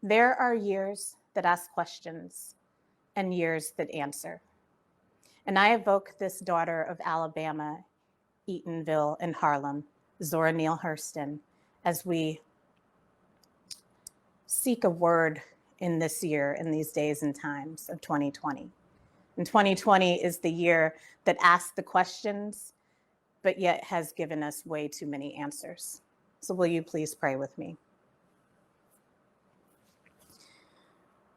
There are years that ask questions and years that answer. And I evoke this daughter of Alabama, Eatonville, and Harlem, Zora Neale Hurston, as we seek a word in this year, in these days and times of 2020. And 2020 is the year that asks the questions, but yet has given us way too many answers. So will you please pray with me?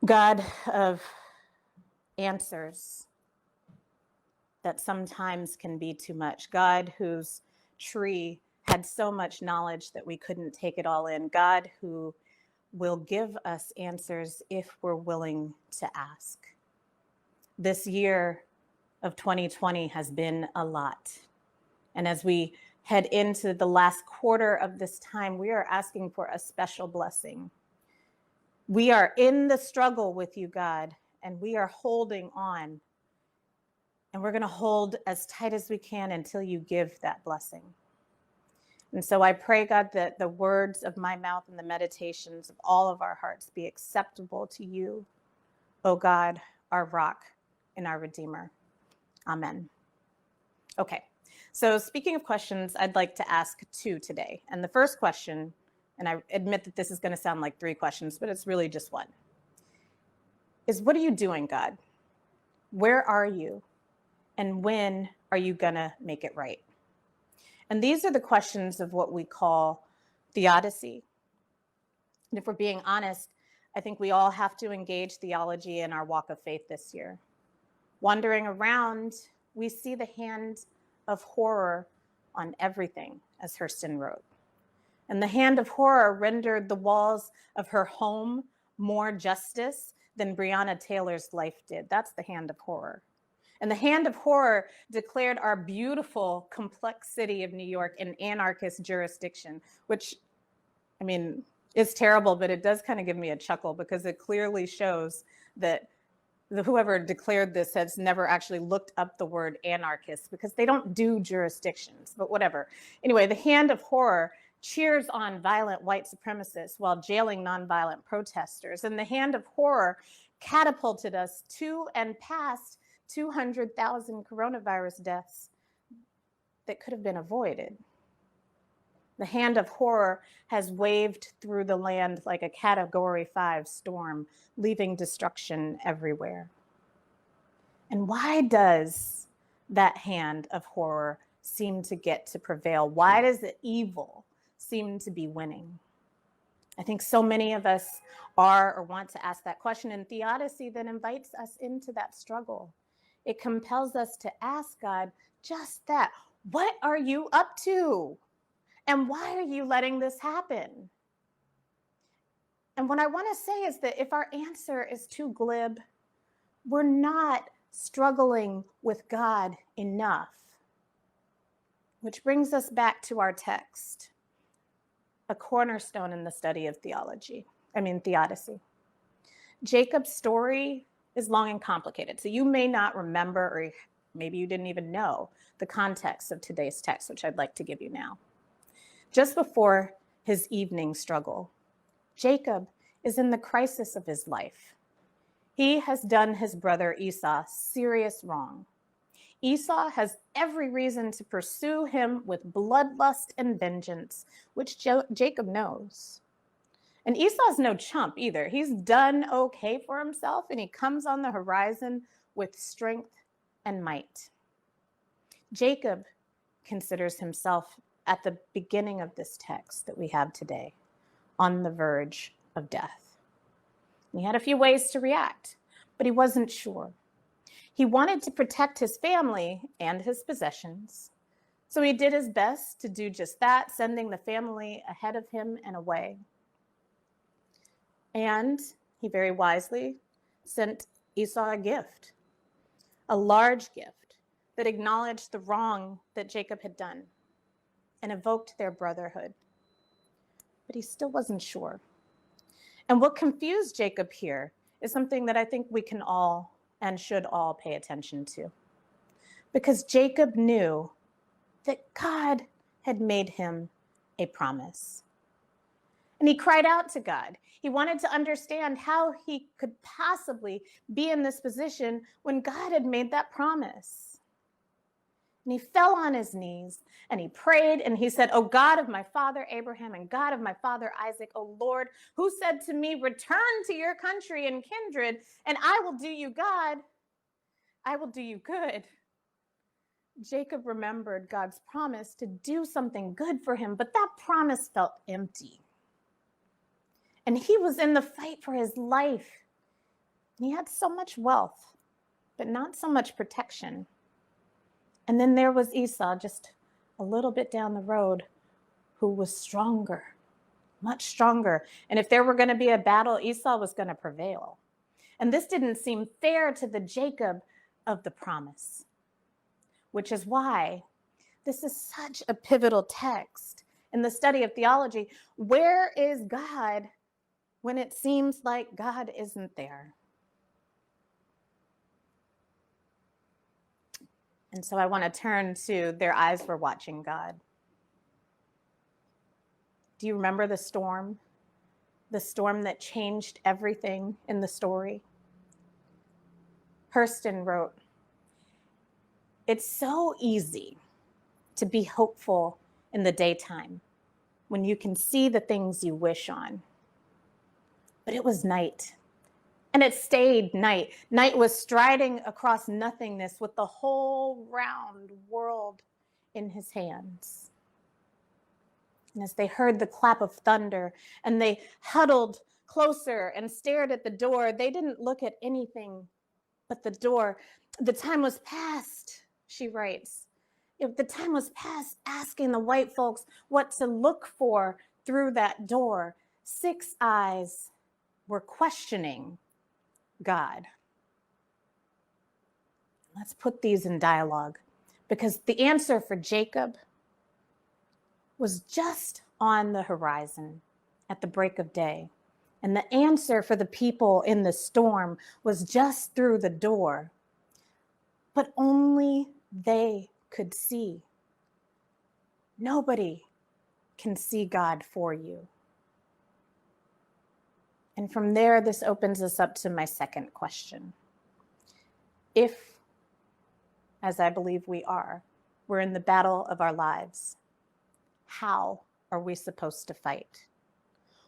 God of answers that sometimes can be too much, God whose tree had so much knowledge that we couldn't take it all in, God who will give us answers if we're willing to ask. This year of 2020 has been a lot. And as we head into the last quarter of this time, we are asking for a special blessing. We are in the struggle with you, God, and we are holding on. And we're going to hold as tight as we can until you give that blessing. And so I pray, God, that the words of my mouth and the meditations of all of our hearts be acceptable to you, O God, our rock and our Redeemer. Amen. Okay, so speaking of questions, I'd like to ask two today. And the first question, and I admit that this is going to sound like three questions, but it's really just one, is what are you doing, God? Where are you? And when are you going to make it right? And these are the questions of what we call Theodicy. And if we're being honest, I think we all have to engage theology in our walk of faith this year. Wandering around, we see the hand of horror on everything, as Hurston wrote. And the hand of horror rendered the walls of her home more justice than Breonna Taylor's life did. That's the hand of horror. And the hand of horror declared our beautiful, complex city of New York an anarchist jurisdiction, which, I mean, is terrible, but it does kind of give me a chuckle because it clearly shows that whoever declared this has never actually looked up the word anarchist because they don't do jurisdictions, but whatever. Anyway, the hand of horror cheers on violent white supremacists while jailing nonviolent protesters. And the hand of horror catapulted us to and past 200,000 coronavirus deaths that could have been avoided. The hand of horror has waved through the land like a Category 5 storm, leaving destruction everywhere. And why does that hand of horror seem to get to prevail? Why does the evil seem to be winning? I think so many of us are or want to ask that question, and Theodicy then invites us into that struggle. It compels us to ask God just that. What are you up to? And why are you letting this happen? And what I want to say is that if our answer is too glib, we're not struggling with God enough. Which brings us back to our text, a cornerstone in the study of theodicy. Jacob's story is long and complicated. So you may not remember, or maybe you didn't even know the context of today's text, which I'd like to give you now. Just before his evening struggle, Jacob is in the crisis of his life. He has done his brother Esau serious wrong. Esau has every reason to pursue him with bloodlust and vengeance, which Jacob knows. And Esau's no chump either. He's done okay for himself, and he comes on the horizon with strength and might. Jacob considers himself at the beginning of this text that we have today on the verge of death. And he had a few ways to react, but he wasn't sure. He wanted to protect his family and his possessions, so he did his best to do just that, sending the family ahead of him and away. And he very wisely sent Esau a gift, a large gift that acknowledged the wrong that Jacob had done and evoked their brotherhood. But he still wasn't sure. And what confused Jacob here is something that I think we can all and should all pay attention to. Because Jacob knew that God had made him a promise. And he cried out to God. He wanted to understand how he could possibly be in this position when God had made that promise. And he fell on his knees and he prayed and he said, "O God of my father Abraham and God of my father Isaac, O Lord, who said to me, 'Return to your country and kindred, and I will do you God, I will do you good.'" Jacob remembered God's promise to do something good for him, but that promise felt empty. And he was in the fight for his life. And he had so much wealth, but not so much protection. And then there was Esau, just a little bit down the road, who was stronger, much stronger. And if there were going to be a battle, Esau was going to prevail. And this didn't seem fair to the Jacob of the promise, which is why this is such a pivotal text in the study of theology. Where is God when it seems like God isn't there? And so I want to turn to their eyes were watching God. Do you remember the storm? The storm that changed everything in the story? Hurston wrote, "It's so easy to be hopeful in the daytime when you can see the things you wish on. But it was night. And it stayed night. Night was striding across nothingness with the whole round world in his hands." And as they heard the clap of thunder and they huddled closer and stared at the door, they didn't look at anything but the door. "The time was past," she writes. "If the time was past asking the white folks what to look for through that door. 6 eyes were questioning God." Let's put these in dialogue, because the answer for Jacob was just on the horizon at the break of day. And the answer for the people in the storm was just through the door. But only they could see. Nobody can see God for you. And from there, this opens us up to my second question. If, as I believe we are, we're in the battle of our lives, how are we supposed to fight?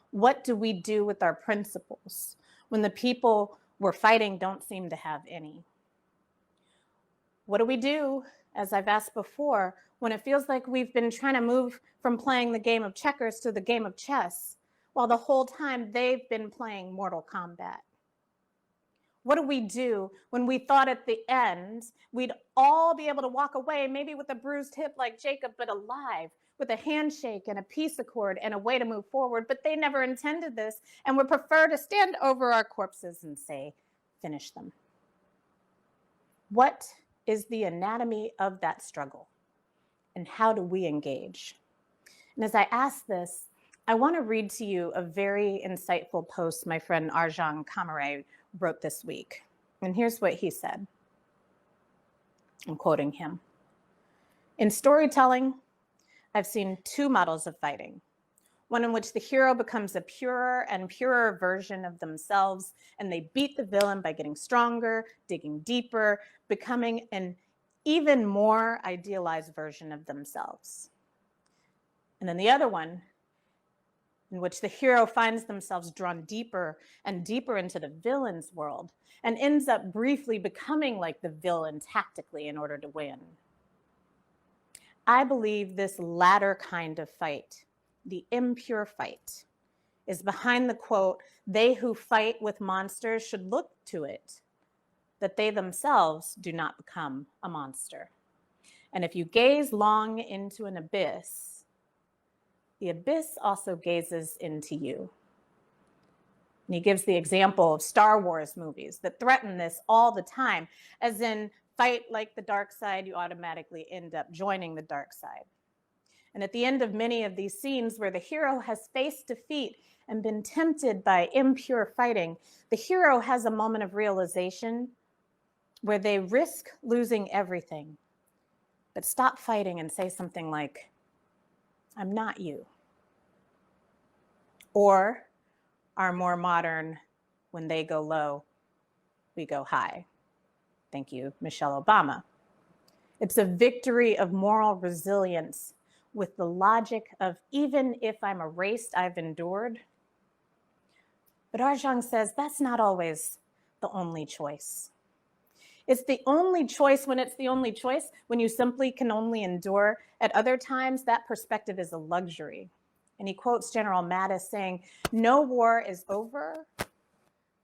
What do we do with our principles when the people we're fighting don't seem to have any? What do we do, as I've asked before, when it feels like we've been trying to move from playing the game of checkers to the game of chess, while the whole time they've been playing Mortal Kombat? What do we do when we thought at the end we'd all be able to walk away, maybe with a bruised hip like Jacob, but alive, with a handshake and a peace accord and a way to move forward? But they never intended this, and would prefer to stand over our corpses and say, "Finish them." What is the anatomy of that struggle, and how do we engage? And as I ask this, I want to read to you a very insightful post my friend Arjan Kamare wrote this week. And here's what he said. I'm quoting him. "In storytelling, I've seen two models of fighting. One in which the hero becomes a purer and purer version of themselves, and they beat the villain by getting stronger, digging deeper, becoming an even more idealized version of themselves. And then the other one, in which the hero finds themselves drawn deeper and deeper into the villain's world and ends up briefly becoming like the villain tactically in order to win. I believe this latter kind of fight, the impure fight, is behind the quote, 'They who fight with monsters should look to it, that they themselves do not become a monster. And if you gaze long into an abyss, the abyss also gazes into you.' And he gives the example of Star Wars movies that threaten this all the time, as in fight like the dark side, you automatically end up joining the dark side. And at the end of many of these scenes where the hero has faced defeat and been tempted by impure fighting, the hero has a moment of realization where they risk losing everything, but stop fighting and say something like, 'I'm not you. or our more modern, when they go low, we go high. Thank you, Michelle Obama. It's a victory of moral resilience with the logic of, even if I'm erased, I've endured. But Arjang says that's not always the only choice. It's the only choice when it's the only choice, when you simply can only endure. At other times, that perspective is a luxury. And he quotes General Mattis saying, "No war is over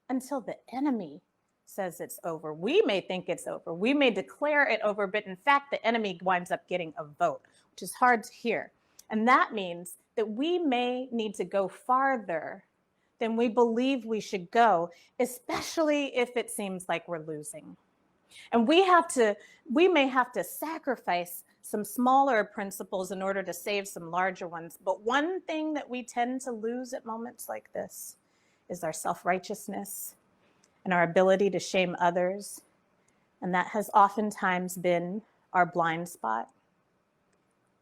until the enemy says it's over." We may think it's over. We may declare it over, but in fact, the enemy winds up getting a vote, which is hard to hear. And that means that we may need to go farther than we believe we should go, especially if it seems like we're losing. And we may have to sacrifice some smaller principles in order to save some larger ones. But one thing that we tend to lose at moments like this is our self-righteousness and our ability to shame others. And that has oftentimes been our blind spot.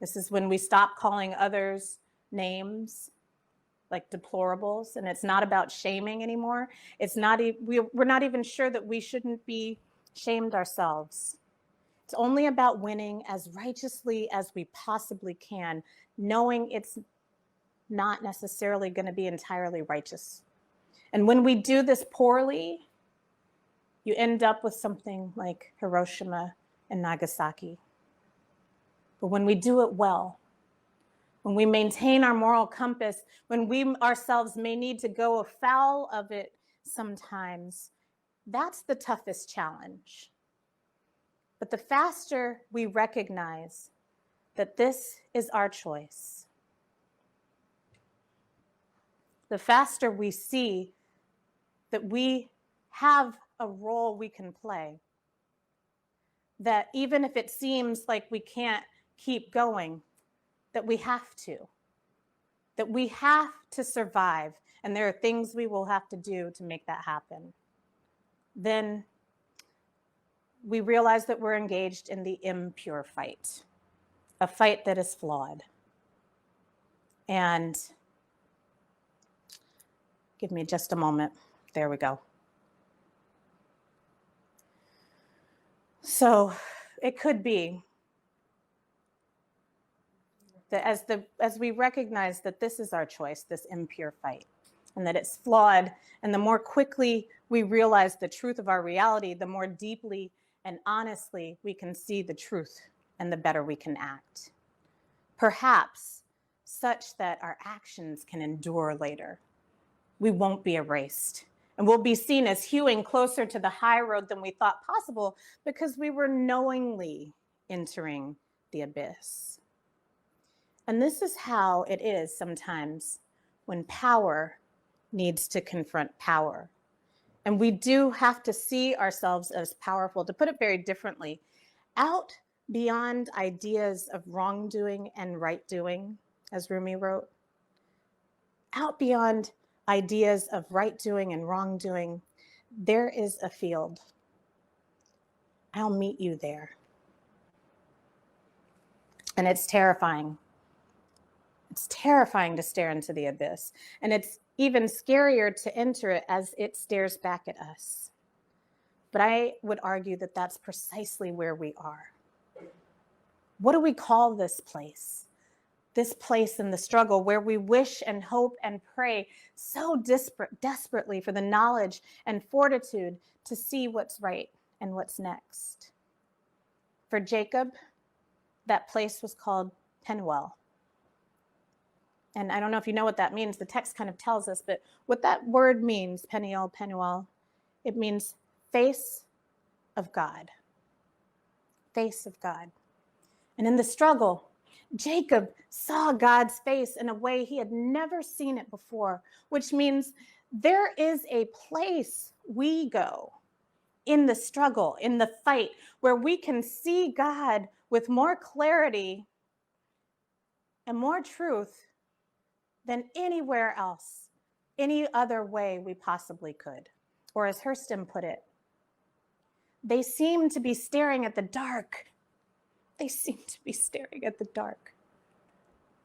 This is when we stop calling others names like deplorables, and it's not about shaming anymore. We're not even sure that we shouldn't be shamed ourselves. It's only about winning as righteously as we possibly can, knowing it's not necessarily going to be entirely righteous. And when we do this poorly, you end up with something like Hiroshima and Nagasaki. But when we do it well, when we maintain our moral compass, when we ourselves may need to go afoul of it sometimes, that's the toughest challenge. But the faster we recognize that this is our choice, the faster we see that we have a role we can play, that even if it seems like we can't keep going, that we have to survive, and there are things we will have to do to make that happen. Then we realize that we're engaged in the impure fight, a fight that is flawed. And give me just a moment. There we go. So it could be that as we recognize that this is our choice, this impure fight, and that it's flawed, and the more quickly we realize the truth of our reality, the more deeply and honestly we can see the truth, and the better we can act. Perhaps such that our actions can endure later. We won't be erased, and we'll be seen as hewing closer to the high road than we thought possible, because we were knowingly entering the abyss. And this is how it is sometimes when power needs to confront power. And we do have to see ourselves as powerful. To put it very differently, out beyond ideas of wrongdoing and right doing, as Rumi wrote, out beyond ideas of right doing and wrongdoing, there is a field. I'll meet you there. And it's terrifying. It's terrifying to stare into the abyss. And it's even scarier to enter it as it stares back at us. But I would argue that that's precisely where we are. What do we call this place? This place in the struggle where we wish and hope and pray so desperately for the knowledge and fortitude to see what's right and what's next. For Jacob, that place was called Peniel. And I don't know if you know what that means. The text kind of tells us, but what that word means, Peniel, it means face of God. Face of God. And in the struggle, Jacob saw God's face in a way he had never seen it before, which means there is a place we go in the struggle, in the fight, where we can see God with more clarity and more truth than anywhere else, any other way we possibly could. Or as Hurston put it, they seem to be staring at the dark. They seem to be staring at the dark.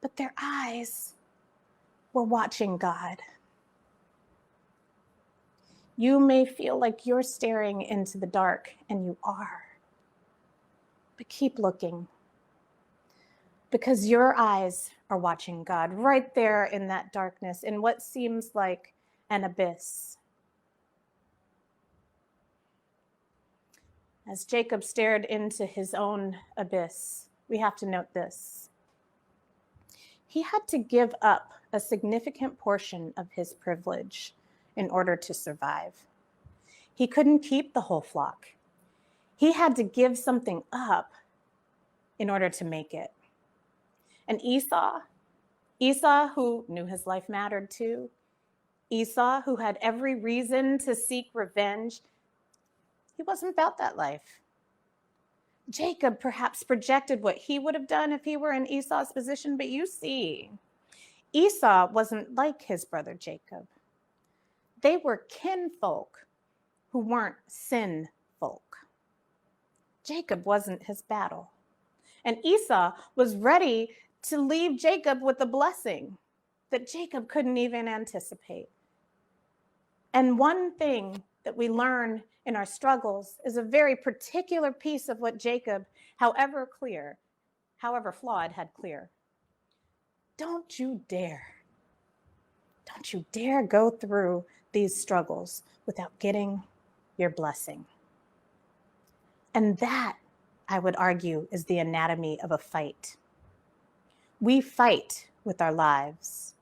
But their eyes we're watching God. You may feel like you're staring into the dark, and you are. But keep looking, because your eyes are watching God right there in that darkness, in what seems like an abyss. As Jacob stared into his own abyss, we have to note this. He had to give up a significant portion of his privilege in order to survive. He couldn't keep the whole flock. He had to give something up in order to make it. And Esau, who knew his life mattered too, Esau, who had every reason to seek revenge, he wasn't about that life. Jacob perhaps projected what he would have done if he were in Esau's position, but you see, Esau wasn't like his brother Jacob. They were kinfolk who weren't sin folk. Jacob wasn't his battle. And Esau was ready to leave Jacob with a blessing that Jacob couldn't even anticipate. And one thing that we learn in our struggles is a very particular piece of what Jacob, however flawed, had clear. Don't you dare go through these struggles without getting your blessing. And that, I would argue, is the anatomy of a fight. We fight with our lives,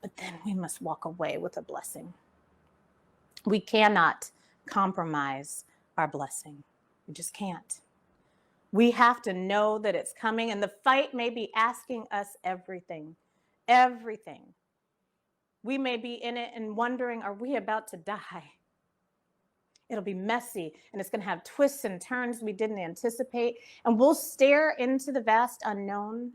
but then we must walk away with a blessing. We cannot compromise our blessing. We just can't. We have to know that it's coming, and the fight may be asking us everything. We may be in it and wondering, are we about to die? It'll be messy, and it's going to have twists and turns we didn't anticipate, and we'll stare into the vast unknown,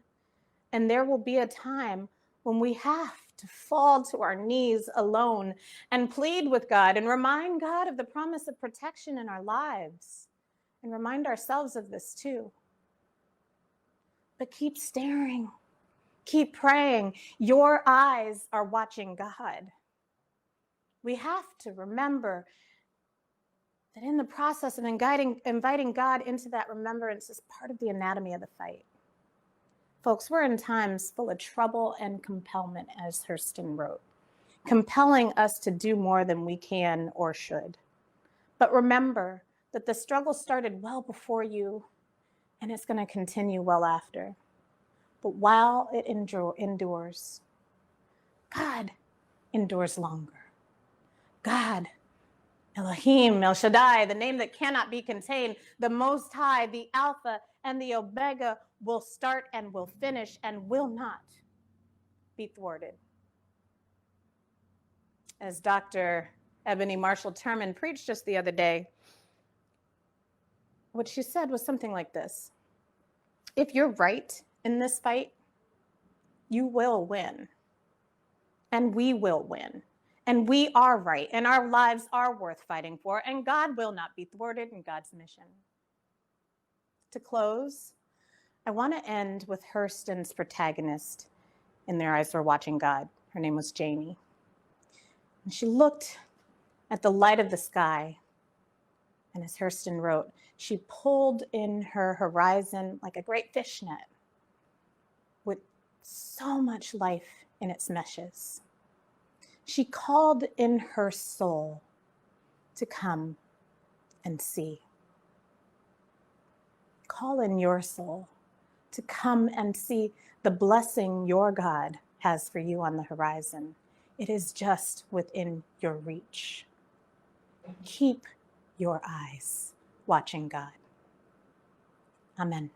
and there will be a time when we have to fall to our knees alone and plead with God and remind God of the promise of protection in our lives, and remind ourselves of this too. But keep staring, keep praying. Your eyes are watching God. We have to remember that in the process of inviting God into that remembrance is part of the anatomy of the fight. Folks, we're in times full of trouble and compellment, as Hurston wrote, compelling us to do more than we can or should. But remember that the struggle started well before you, and it's going to continue well after. But while it endures, God endures longer. God, Elohim, El Shaddai, the name that cannot be contained, the Most High, the Alpha and the Omega, will start and will finish and will not be thwarted. As Dr. Ebony Marshall Terman preached just the other day, what she said was something like this: if you're right in this fight, you will win, and we will win. And we are right, and our lives are worth fighting for, and God will not be thwarted in God's mission. To close, I want to end with Hurston's protagonist in Their Eyes Were Watching God. Her name was Janie. And she looked at the light of the sky, and as Hurston wrote, she pulled in her horizon like a great fishnet with so much life in its meshes. She called in her soul to come and see. Call in your soul to come and see the blessing your God has for you on the horizon. It is just within your reach. Keep your eyes watching God. Amen.